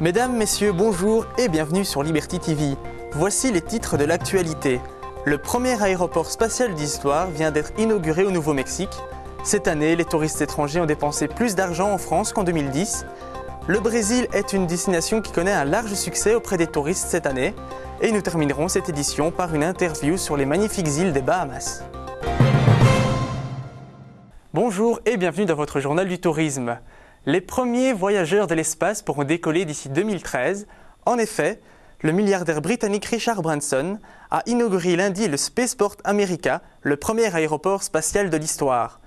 Mesdames, Messieurs, bonjour et bienvenue sur Liberty TV. Voici les titres de l'actualité. Le premier aéroport spatial d'histoire vient d'être inauguré au Nouveau-Mexique. Cette année, les touristes étrangers ont dépensé plus d'argent en France qu'en 2010. Le Brésil est une destination qui connaît un large succès auprès des touristes cette année. Et nous terminerons cette édition par une interview sur les magnifiques îles des Bahamas. Bonjour et bienvenue dans votre journal du tourisme. Les premiers voyageurs de l'espace pourront décoller d'ici 2013. En effet, le milliardaire britannique Richard Branson a inauguré lundi le Spaceport America, le premier aéroport spatial de l'histoire.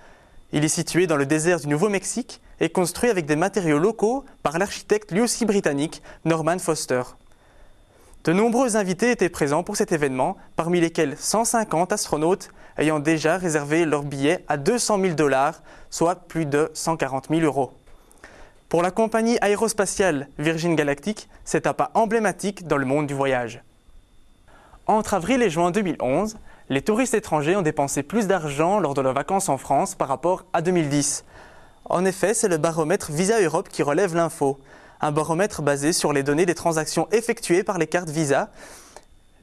Il est situé dans le désert du Nouveau-Mexique et construit avec des matériaux locaux par l'architecte lui aussi britannique Norman Foster. De nombreux invités étaient présents pour cet événement, parmi lesquels 150 astronautes ayant déjà réservé leur billet à 200 000 $, soit plus de 140 000 €. Pour la compagnie aérospatiale Virgin Galactic, c'est un pas emblématique dans le monde du voyage. Entre avril et juin 2011, les touristes étrangers ont dépensé plus d'argent lors de leurs vacances en France par rapport à 2010. En effet, c'est le baromètre Visa Europe qui relève l'info. Un baromètre basé sur les données des transactions effectuées par les cartes Visa.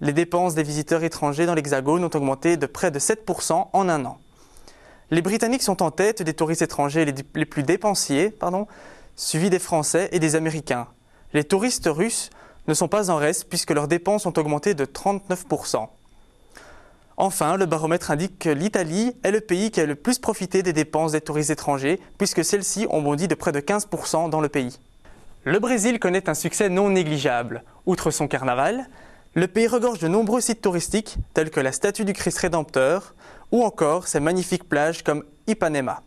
Les dépenses des visiteurs étrangers dans l'Hexagone ont augmenté de près de 7% en un an. Les Britanniques sont en tête des touristes étrangers les plus dépensiers, suivis des Français et des Américains. Les touristes russes ne sont pas en reste puisque leurs dépenses ont augmenté de 39%. Enfin, le baromètre indique que l'Italie est le pays qui a le plus profité des dépenses des touristes étrangers puisque celles-ci ont bondi de près de 15% dans le pays. Le Brésil connaît un succès non négligeable. Outre son carnaval, le pays regorge de nombreux sites touristiques tels que la statue du Christ Rédempteur ou encore ses magnifiques plages comme Ipanema.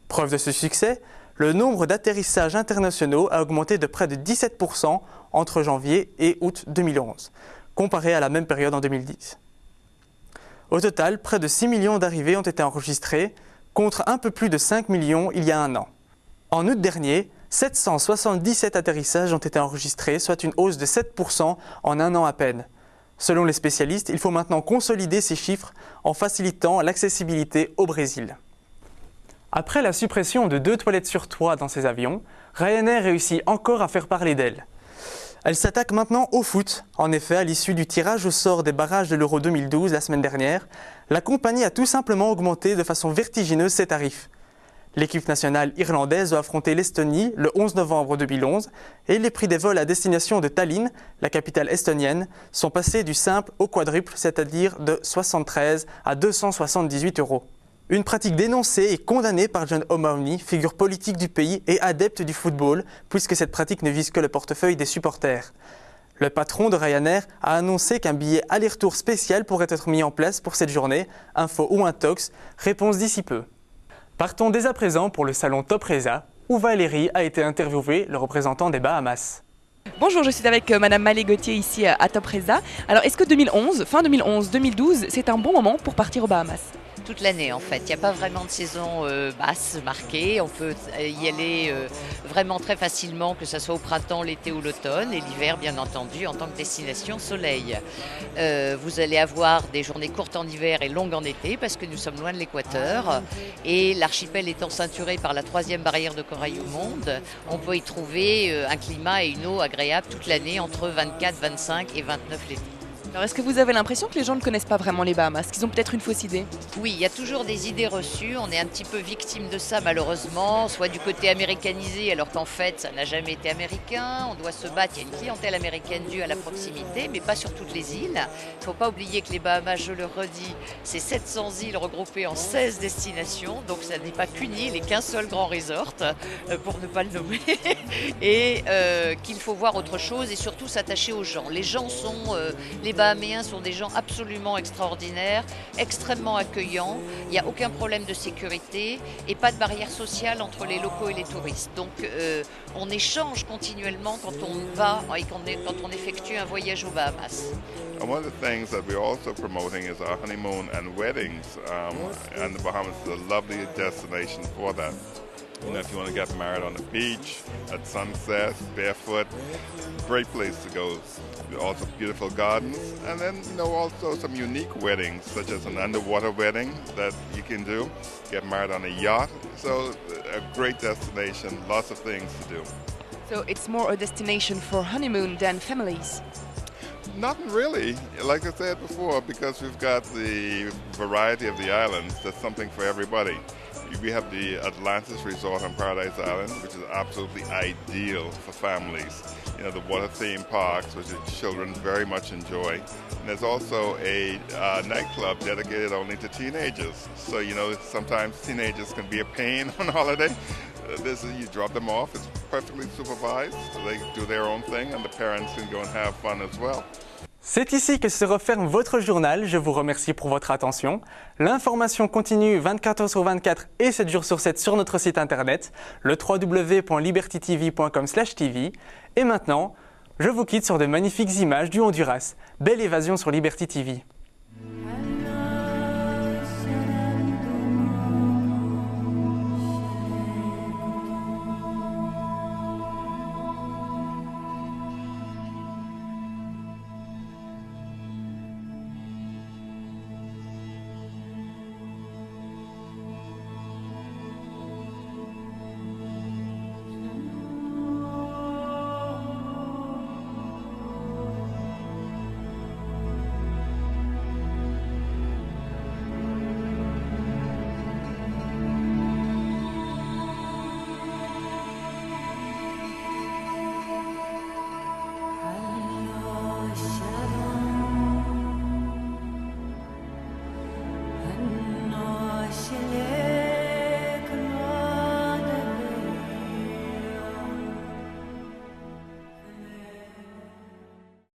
Preuve de ce succès, le nombre d'atterrissages internationaux a augmenté de près de 17% entre janvier et août 2011, comparé à la même période en 2010. Au total, près de 6 millions d'arrivées ont été enregistrées, contre un peu plus de 5 millions il y a un an. En août dernier, 777 atterrissages ont été enregistrés, soit une hausse de 7% en un an à peine. Selon les spécialistes, il faut maintenant consolider ces chiffres en facilitant l'accessibilité au Brésil. Après la suppression de 2 toilettes sur 3 dans ses avions, Ryanair réussit encore à faire parler d'elle. Elle s'attaque maintenant au foot. En effet, à l'issue du tirage au sort des barrages de l'Euro 2012 la semaine dernière, la compagnie a tout simplement augmenté de façon vertigineuse ses tarifs. L'équipe nationale irlandaise doit affronter l'Estonie le 11 novembre 2011 et les prix des vols à destination de Tallinn, la capitale estonienne, sont passés du simple au quadruple, c'est-à-dire de 73 à 278 €. Une pratique dénoncée et condamnée par John O'Mahony, figure politique du pays et adepte du football, puisque cette pratique ne vise que le portefeuille des supporters. Le patron de Ryanair a annoncé qu'un billet aller-retour spécial pourrait être mis en place pour cette journée. Info ou intox, réponse d'ici peu. Partons dès à présent pour le salon Topresa, où Valérie a été interviewée, le représentant des Bahamas. Bonjour, je suis avec Madame Malé Gauthier ici à Topresa. Alors, est-ce que 2011, fin 2011, 2012, c'est un bon moment pour partir aux Bahamas ? Toute l'année en fait, il n'y a pas vraiment de saison basse marquée, on peut y aller vraiment très facilement, que ce soit au printemps, l'été ou l'automne, et l'hiver bien entendu en tant que destination soleil. Vous allez avoir des journées courtes en hiver et longues en été parce que nous sommes loin de l'équateur, et l'archipel étant ceinturé par la 3e barrière de corail au monde, on peut y trouver un climat et une eau agréable toute l'année entre 24, 25 et 29 l'été. Alors, est-ce que vous avez l'impression que les gens ne connaissent pas vraiment les Bahamas, qu'ils ont peut-être une fausse idée ? Oui, il y a toujours des idées reçues, on est un petit peu victime de ça malheureusement, soit du côté américanisé alors qu'en fait ça n'a jamais été américain, on doit se battre, il y a une clientèle américaine due à la proximité, mais pas sur toutes les îles. Il ne faut pas oublier que les Bahamas, je le redis, c'est 700 îles regroupées en 16 destinations, donc ça n'est pas qu'une île et qu'un seul grand resort, pour ne pas le nommer, et qu'il faut voir autre chose et surtout s'attacher aux gens. Les gens sont... les Bahaméens sont des gens absolument extraordinaires, extrêmement accueillants. Il n'y a aucun problème de sécurité et pas de barrière sociale entre les locaux et les touristes. Donc on échange continuellement quand on va et quand on effectue un voyage aux Bahamas. And one of the things that we're also promoting is our honeymoon and weddings. And the Bahamas is a lovely destination for that. You know, if you want to get married on the beach, at sunset, barefoot, great place to go. Also beautiful gardens, and then also some unique weddings, such as an underwater wedding that you can do, get married on a yacht. So a great destination, lots of things to do. So it's more a destination for honeymoon than families. Not really, like I said before, because we've got the variety of the islands, there's something for everybody. We have the Atlantis Resort on Paradise Island, which is absolutely ideal for families. You know, the water theme parks, which the children very much enjoy. And there's also a nightclub dedicated only to teenagers. So, you know, sometimes teenagers can be a pain on holiday. You drop them off, it's perfectly supervised. So they do their own thing and the parents can go and have fun as well. C'est ici que se referme votre journal. Je vous remercie pour votre attention. L'information continue 24 heures sur 24 et 7 jours sur 7 sur notre site internet, le www.libertytv.com/tv. Et maintenant, je vous quitte sur de magnifiques images du Honduras. Belle évasion sur Liberty TV.